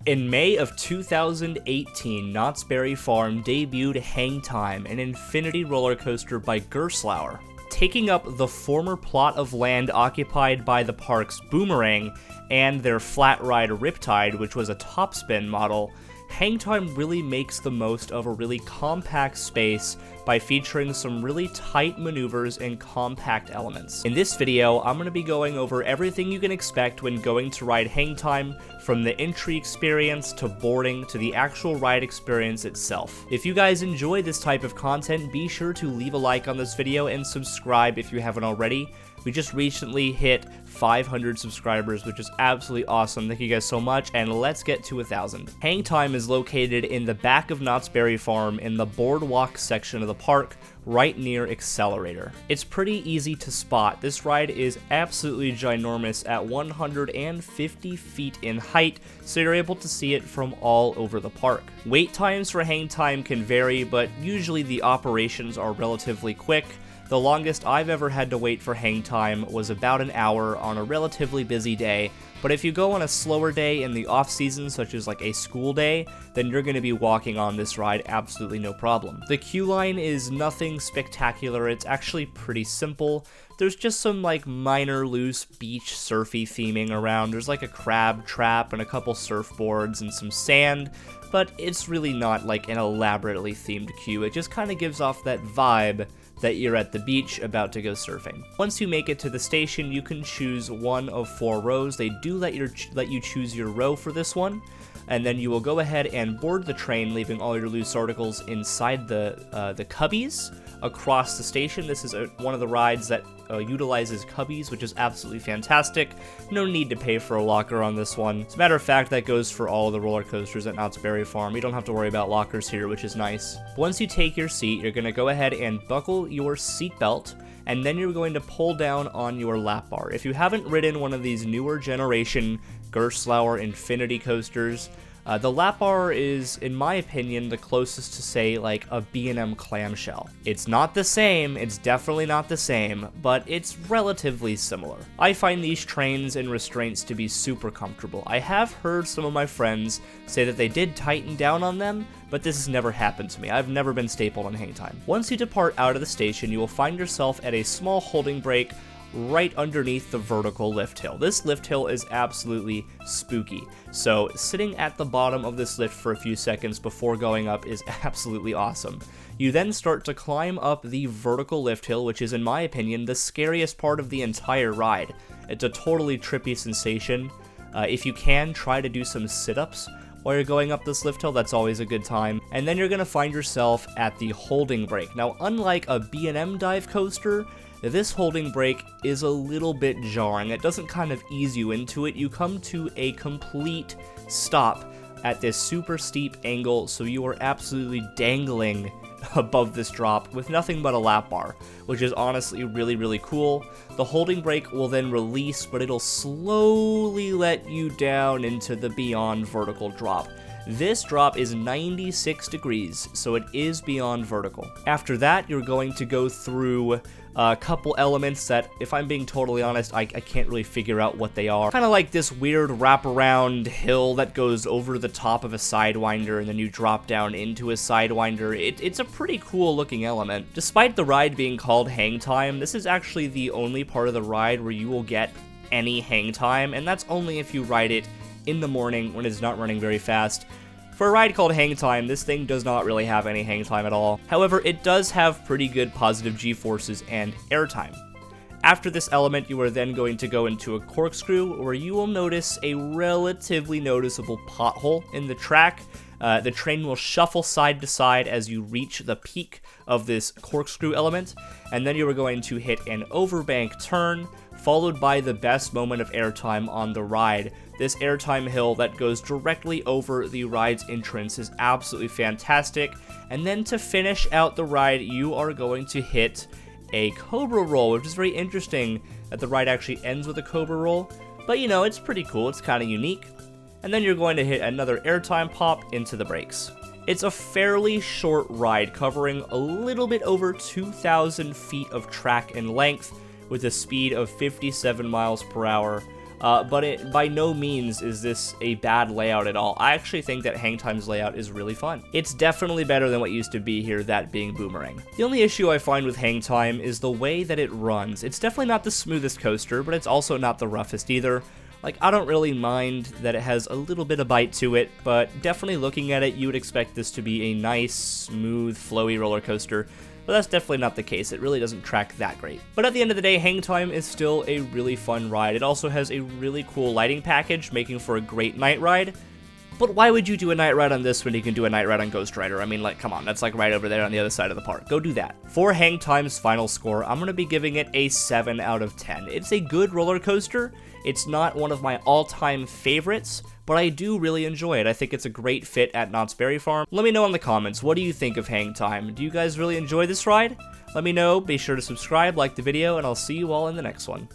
In May of 2018, Knott's Berry Farm debuted Hangtime, an infinity roller coaster by Gerstlauer. Taking up the former plot of land occupied by the park's Boomerang and their flat ride Riptide, which was a topspin model, Hangtime really makes the most of a really compact space by featuring some really tight maneuvers and compact elements. In this video, I'm going to be going over everything you can expect when going to ride Hangtime, from the entry experience to boarding to the actual ride experience itself. If you guys enjoy this type of content, be sure to leave a like on this video and subscribe if you haven't already. We just recently hit 500 subscribers, which is absolutely awesome. Thank you guys so much, and let's get to 1,000. Hangtime is located in the back of Knott's Berry Farm in the boardwalk section of the park, right near Accelerator. It's pretty easy to spot. This ride is absolutely ginormous at 150 feet in height, so you're able to see it from all over the park. Wait times for Hangtime can vary, but usually the operations are relatively quick. The longest I've ever had to wait for Hangtime was about an hour on a relatively busy day, but if you go on a slower day in the off-season, such as like a school day, then you're going to be walking on this ride absolutely no problem. The queue line is nothing spectacular, it's actually pretty simple. There's just some like minor loose beach surfy theming around. There's like a crab trap and a couple surfboards and some sand, but it's really not like an elaborately themed queue. It just kind of gives off that vibe that you're at the beach about to go surfing. Once you make it to the station, you can choose one of 4 rows. They do let you choose your row for this one, and then you will go ahead and board the train, leaving all your loose articles inside the cubbies across the station. This is one of the rides that utilizes cubbies, which is absolutely fantastic. No need to pay for a locker on this one. As a matter of fact, that goes for all of the roller coasters at Knott's Berry Farm. You don't have to worry about lockers here, which is nice. Once you take your seat, you're going to go ahead and buckle your seatbelt, and then you're going to pull down on your lap bar. If you haven't ridden one of these newer generation Gerstlauer Infinity coasters, the lap bar is, in my opinion, the closest to, say, like a B&M clamshell. It's not the same, it's definitely not the same, but it's relatively similar. I find these trains and restraints to be super comfortable. I have heard some of my friends say that they did tighten down on them, but this has never happened to me. I've never been stapled on Hangtime. Once you depart out of the station, you will find yourself at a small holding break right underneath the vertical lift hill. This lift hill is absolutely spooky, so sitting at the bottom of this lift for a few seconds before going up is absolutely awesome. You then start to climb up the vertical lift hill, which is, in my opinion, the scariest part of the entire ride. It's a totally trippy sensation. If you can, try to do some sit-ups while you're going up this lift hill. That's always a good time. And then you're going to find yourself at the holding break. Now, unlike a B&M dive coaster, this holding break is a little bit jarring. It doesn't kind of ease you into it. You come to a complete stop at this super steep angle, so you are absolutely dangling above this drop with nothing but a lap bar, which is honestly really, really cool. The holding break will then release, but it'll slowly let you down into the beyond vertical drop. This drop is 96 degrees, so it is beyond vertical. After that, you're going to go through a couple elements that, if I'm being totally honest, I can't really figure out what they are. Kind of like this weird wraparound hill that goes over the top of a Sidewinder, and then you drop down into a Sidewinder. It's a pretty cool looking element. Despite the ride being called Hangtime, this is actually the only part of the ride where you will get any Hangtime, and that's only if you ride it in the morning when it's not running very fast. For a ride called Hangtime, this thing does not really have any hangtime at all. However, it does have pretty good positive G-forces and airtime. After this element, you are then going to go into a corkscrew, where you will notice a relatively noticeable pothole in the track. The train will shuffle side to side as you reach the peak of this corkscrew element, and then you are going to hit an overbank turn, followed by the best moment of airtime on the ride. This airtime hill that goes directly over the ride's entrance is absolutely fantastic. And then to finish out the ride, you are going to hit a Cobra roll, which is very interesting that the ride actually ends with a Cobra roll. But you know, it's pretty cool, it's kind of unique. And then you're going to hit another airtime pop into the brakes. It's a fairly short ride, covering a little bit over 2,000 feet of track in length, with a speed of 57 miles per hour. but by no means is this a bad layout at all. I actually think that Hangtime's layout is really fun. It's definitely better than what used to be here, that being Boomerang. The only issue I find with Hangtime is the way that it runs. It's definitely not the smoothest coaster, but it's also not the roughest either. Like, I don't really mind that it has a little bit of bite to it, but definitely looking at it, you would expect this to be a nice, smooth, flowy roller coaster. But that's definitely not the case. It really doesn't track that great. But at the end of the day, Hangtime is still a really fun ride. It also has a really cool lighting package, making for a great night ride. But why would you do a night ride on this when you can do a night ride on Ghost Rider? I mean, like, come on, that's like right over there on the other side of the park. Go do that. For Hangtime's final score, I'm going to be giving it a 7 out of 10. It's a good roller coaster. It's not one of my all-time favorites, but I do really enjoy it. I think it's a great fit at Knott's Berry Farm. Let me know in the comments, what do you think of Hangtime? Do you guys really enjoy this ride? Let me know, be sure to subscribe, like the video, and I'll see you all in the next one.